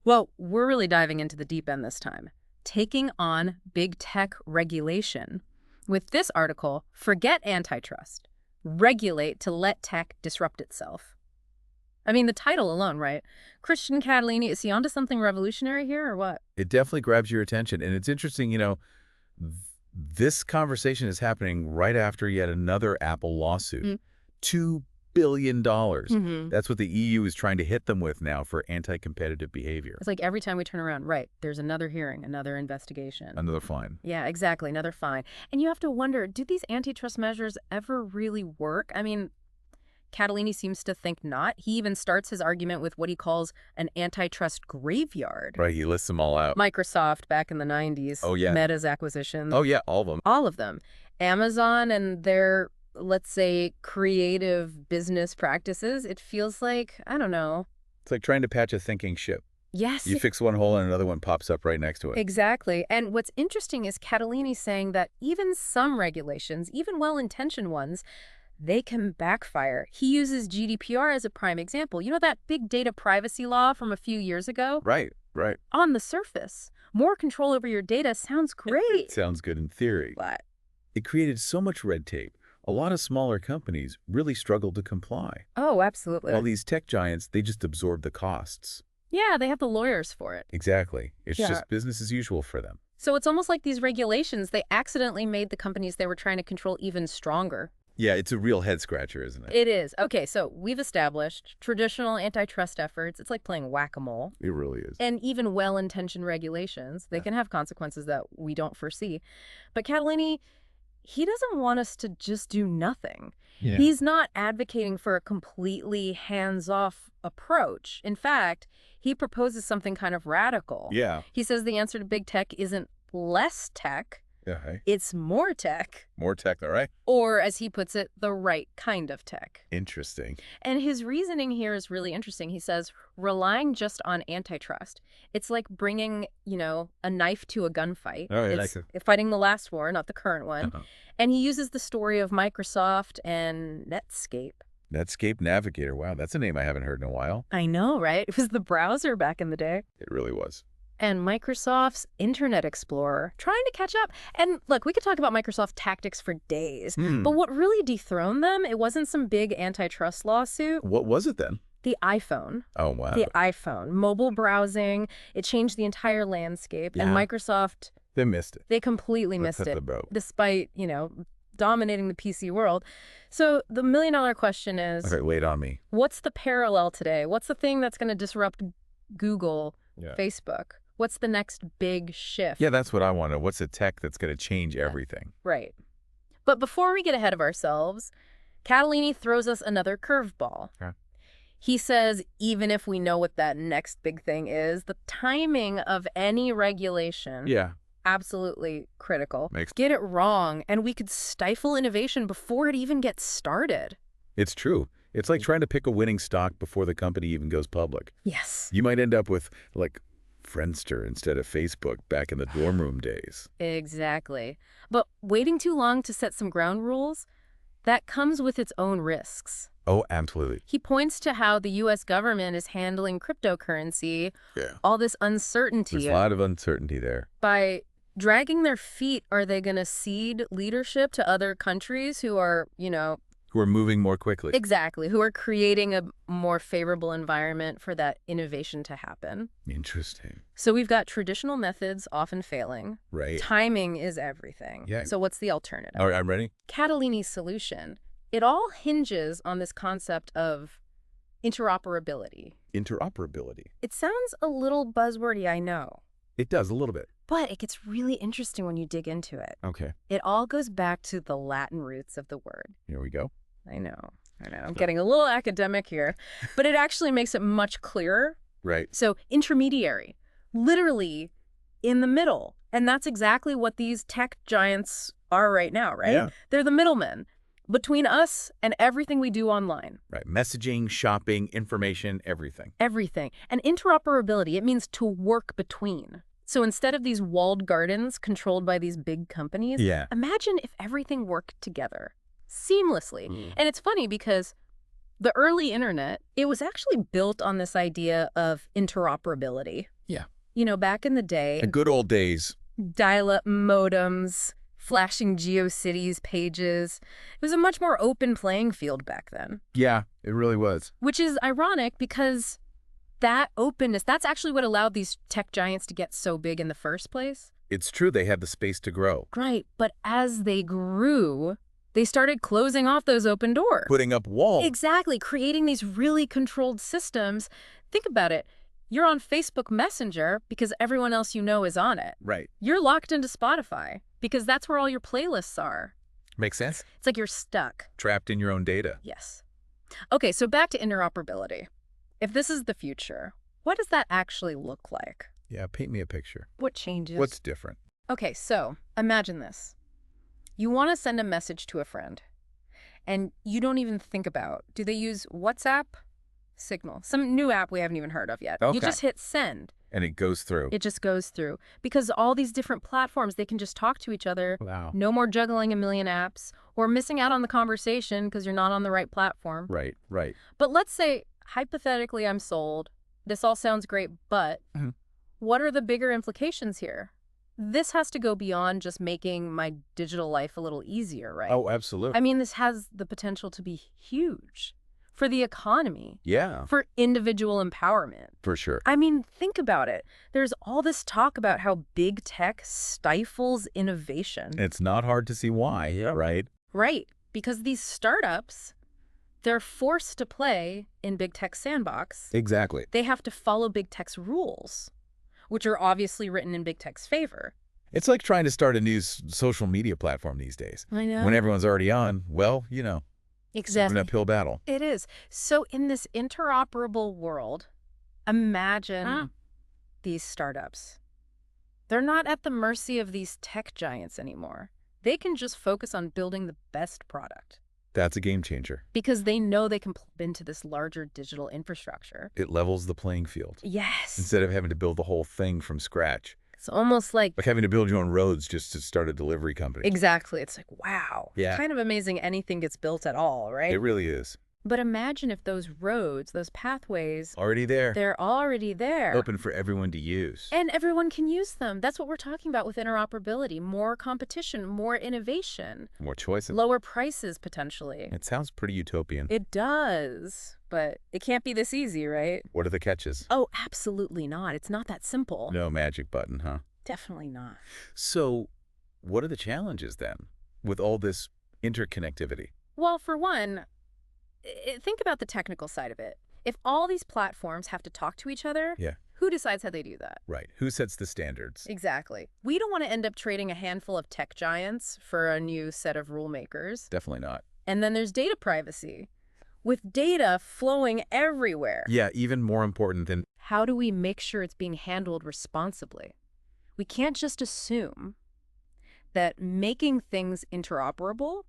Well, we're really diving into the deep end this time, taking on big tech regulation. With this article, forget antitrust. Regulate to let tech disrupt itself. I mean, the title alone, right? Christian Catalini, is he onto something revolutionary here or what? It definitely grabs your attention. And it's interesting, th- this conversation is happening right after yet another Apple lawsuit. $2 billion. That's what the EU is trying to hit them with now for anti-competitive behavior. It's like every time we turn around, right, there's another hearing, another investigation. Another fine. Yeah, exactly, another fine. And you have to wonder, do these antitrust measures ever really work? I mean, Catalini seems to think not. He even starts his argument with what he calls an antitrust graveyard. Right, he lists them all out. Microsoft back in the 90s. Oh, yeah. Meta's acquisitions. Oh, yeah, all of them. All of them. Amazon and their, let's say, creative business practices. It feels like, I don't know. It's like trying to patch a thinking ship. Yes. You fix one hole and another one pops up right next to it. Exactly. And what's interesting is Catalini saying that even some regulations, even well-intentioned ones, they can backfire. He uses GDPR as a prime example. You know that big data privacy law from a few years ago? Right. On the surface, more control over your data sounds great. It sounds good in theory. But It created so much red tape. A lot of smaller companies really struggled to comply. oh, absolutely. While these tech giants, they just absorb the costs. Yeah, they have the lawyers for it. Exactly. It's Yeah. just business as usual for them. So it's almost like these regulations, they accidentally made the companies they were trying to control even stronger. Yeah, it's a real head scratcher, isn't it? It is. Okay, so we've established traditional antitrust efforts. It's like playing whack-a-mole. It really is. And even well-intentioned regulations, they can have consequences that we don't foresee. But Catalini, he doesn't want us to just do nothing. Yeah. He's not advocating for a completely hands-off approach. In fact, he proposes something kind of radical. Yeah. He says the answer to big tech isn't less tech, Yeah, hey. it's more tech. More tech, all right? Or, as he puts it, the right kind of tech. Interesting. And his reasoning here is really interesting. He says, relying just on antitrust, it's like bringing, a knife to a gunfight. Oh, yeah, It's fighting the last war, not the current one. Uh-huh. And he uses the story of Microsoft and Netscape. Netscape Navigator. Wow, that's a name I haven't heard in a while. I know, right? It was the browser back in the day. It really was. And Microsoft's Internet Explorer, trying to catch up. And look, we could talk about Microsoft tactics for days, but what really dethroned them, it wasn't some big antitrust lawsuit. What was it then? The iPhone. Oh, wow. The iPhone. Mobile browsing. It changed the entire landscape. And Yeah. Microsoft, They missed it. they completely They missed missed it, the boat. despite, dominating the PC world. So the million-dollar question is, Okay, wait on me. what's the parallel today? What's the thing that's going to disrupt Google, Yeah. Facebook? What's the next big shift? Yeah, that's what I want to know. What's the tech that's going to change everything? Right. But before we get ahead of ourselves, Catalini throws us another curveball. Okay. He says, even if we know what that next big thing is, the timing of any regulation, Yeah. absolutely critical. Makes- Get it wrong, and we could stifle innovation before it even gets started. It's true. It's like trying to pick a winning stock before the company even goes public. Yes. You might end up with, like, Friendster instead of Facebook back in the dorm room days. Exactly. But waiting too long to set some ground rules, that comes with its own risks. Oh, absolutely. He points to how the U.S. government is handling cryptocurrency, Yeah. all this uncertainty. There's a lot of uncertainty there. By dragging their feet, are they going to cede leadership to other countries who are, Who are moving more quickly. exactly, who are creating a more favorable environment for that innovation to happen? Interesting. So we've got traditional methods often failing. Right. Timing is everything. Yeah. So what's the alternative? All right, I'm ready. Catalini's solution, it all hinges on this concept of interoperability. Interoperability. It sounds a little buzzwordy, I know, It does a little bit. but it gets really interesting when you dig into it. Okay. It all goes back to the Latin roots of the word. Here we go. I know. I'm getting a little academic here, but it actually makes it much clearer. Right. So intermediary, literally in the middle. And that's exactly what these tech giants are right now, right? Yeah. They're the middlemen between us and everything we do online. Right. Messaging, shopping, information, everything. Everything. And interoperability, it means to work between. So instead of these walled gardens controlled by these big companies, imagine if everything worked together seamlessly. And it's funny because The early internet, it was actually built on this idea of interoperability. Yeah. You know, back in the day, The good old days. dial-up modems, flashing GeoCities pages. It was a much more open playing field back then. Yeah, it really was. Which is ironic because that openness, that's actually what allowed these tech giants to get so big in the first place. It's true they had the space to grow. Right, but as they grew, they started closing off those open doors. Putting up walls. Exactly, creating these really controlled systems. Think about it. You're on Facebook Messenger because everyone else you know is on it. Right. You're locked into Spotify because that's where all your playlists are. Makes sense? It's like you're stuck. Trapped in your own data. Yes. Okay, so back to interoperability. If this is the future, what does that actually look like? Yeah, paint me a picture. What changes? What's different? Okay, so imagine this. You want to send a message to a friend, and you don't even think about, do they use WhatsApp? Signal. Some new app we haven't even heard of yet. Okay. You just hit send. And it goes through. It just goes through. Because all these different platforms, they can just talk to each other. Wow. No more juggling a million apps or missing out on the conversation because you're not on the right platform. Right, right. But let's say, hypothetically, I'm sold. This all sounds great, but what are the bigger implications here? This has to go beyond just making my digital life a little easier, right? Oh, absolutely. I mean, this has the potential to be huge for the economy, Yeah, for individual empowerment. for sure. I mean, think about it. There's all this talk about how big tech stifles innovation. It's not hard to see why, right? Right, because these startups, they're forced to play in big tech sandbox. Exactly. They have to follow big tech's rules, which are obviously written in big tech's favor. It's like trying to start a new social media platform these days. I know. When everyone's already on, well, you know, it's Exactly. an uphill battle. It is. So in this interoperable world, imagine these startups. They're not at the mercy of these tech giants anymore. They can just focus on building the best product That's a game changer. because they know they can plug into this larger digital infrastructure. It levels the playing field. Yes. Instead of having to build the whole thing from scratch. It's almost like Like having to build your own roads just to start a delivery company. exactly. It's like, wow. Yeah. Kind of amazing anything gets built at all, right? It really is. But imagine if those roads, those pathways, Already there. they're already there. Open for everyone to use. And everyone can use them. That's what we're talking about with interoperability. More competition, more innovation, More choices. lower prices potentially. It sounds pretty utopian. It does, but it can't be this easy, right? What are the catches? Oh, absolutely not. It's not that simple. No magic button, huh? Definitely not. So, what are the challenges then with all this interconnectivity? Well, for one, think about the technical side of it. If all these platforms have to talk to each other, Yeah. who decides how they do that? Right. Who sets the standards? Exactly. We don't want to end up trading a handful of tech giants for a new set of rule makers. Definitely not. And then there's data privacy. With data flowing everywhere, Yeah, even more important than... how do we make sure it's being handled responsibly? We can't just assume that making things interoperable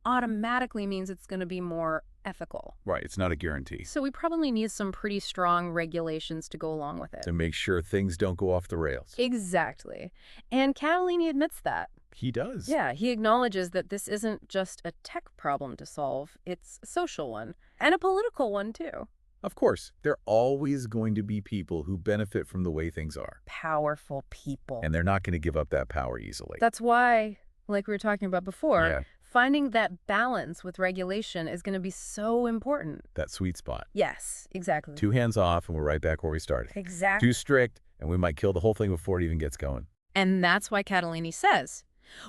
automatically means it's going to be more ethical. Right, it's not a guarantee. So we probably need some pretty strong regulations to go along with it. To make sure things don't go off the rails. Exactly. And Catalini admits that. He does. Yeah, he acknowledges that this isn't just a tech problem to solve, it's a social one, and a political one too. Of course, there are always going to be people who benefit from the way things are. Powerful people. And they're not going to give up that power easily. That's why, like we were talking about before, Yeah. finding that balance with regulation is going to be so important. That sweet spot. Yes, exactly. Two hands off and we're right back where we started. Exactly. Too strict and we might kill the whole thing before it even gets going. And that's why Catalini says,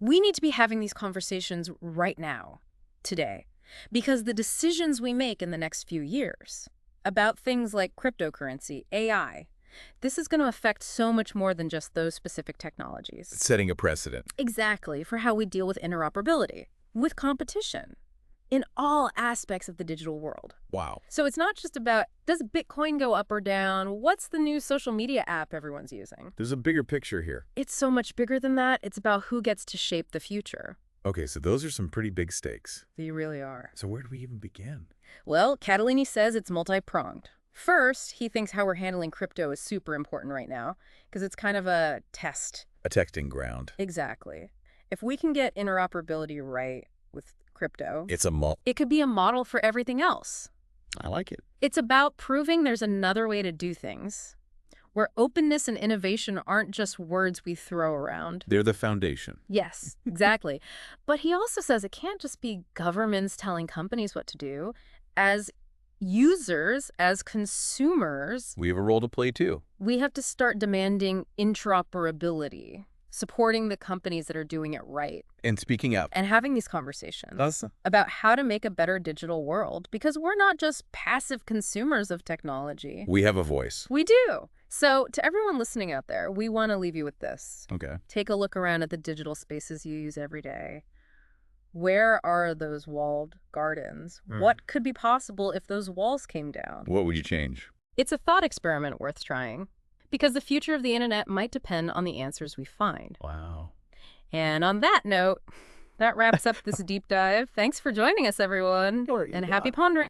we need to be having these conversations right now, today, because the decisions we make in the next few years about things like cryptocurrency, AI, this is going to affect so much more than just those specific technologies. It's setting a precedent. Exactly, for how we deal with interoperability, with competition, in all aspects of the digital world. Wow. So it's not just about, does Bitcoin go up or down? What's the new social media app everyone's using? There's a bigger picture here. It's so much bigger than that. It's about who gets to shape the future. Okay, so those are some pretty big stakes. They really are. So where do we even begin? Well, Catalini says it's multi-pronged. First, he thinks how we're handling crypto is super important right now, because it's kind of a test. A testing ground. Exactly. If we can get interoperability right with crypto. It's a model. It could be a model for everything else. I like it. It's about proving there's another way to do things, where openness and innovation aren't just words we throw around. They're the foundation. Yes, exactly. But he also says it can't just be governments telling companies what to do. As users, as consumers, We have a role to play, too. we have to start demanding interoperability, supporting the companies that are doing it right, And speaking up. and having these conversations That's about how to make a better digital world, because we're not just passive consumers of technology. We have a voice. We do. So to everyone listening out there, we want to leave you with this. Okay. Take a look around at the digital spaces you use every day. Where are those walled gardens? What could be possible if those walls came down? What would you change? It's a thought experiment worth trying, because the future of the internet might depend on the answers we find. Wow. And on that note, that wraps up this deep dive. Thanks for joining us, everyone, and happy pondering.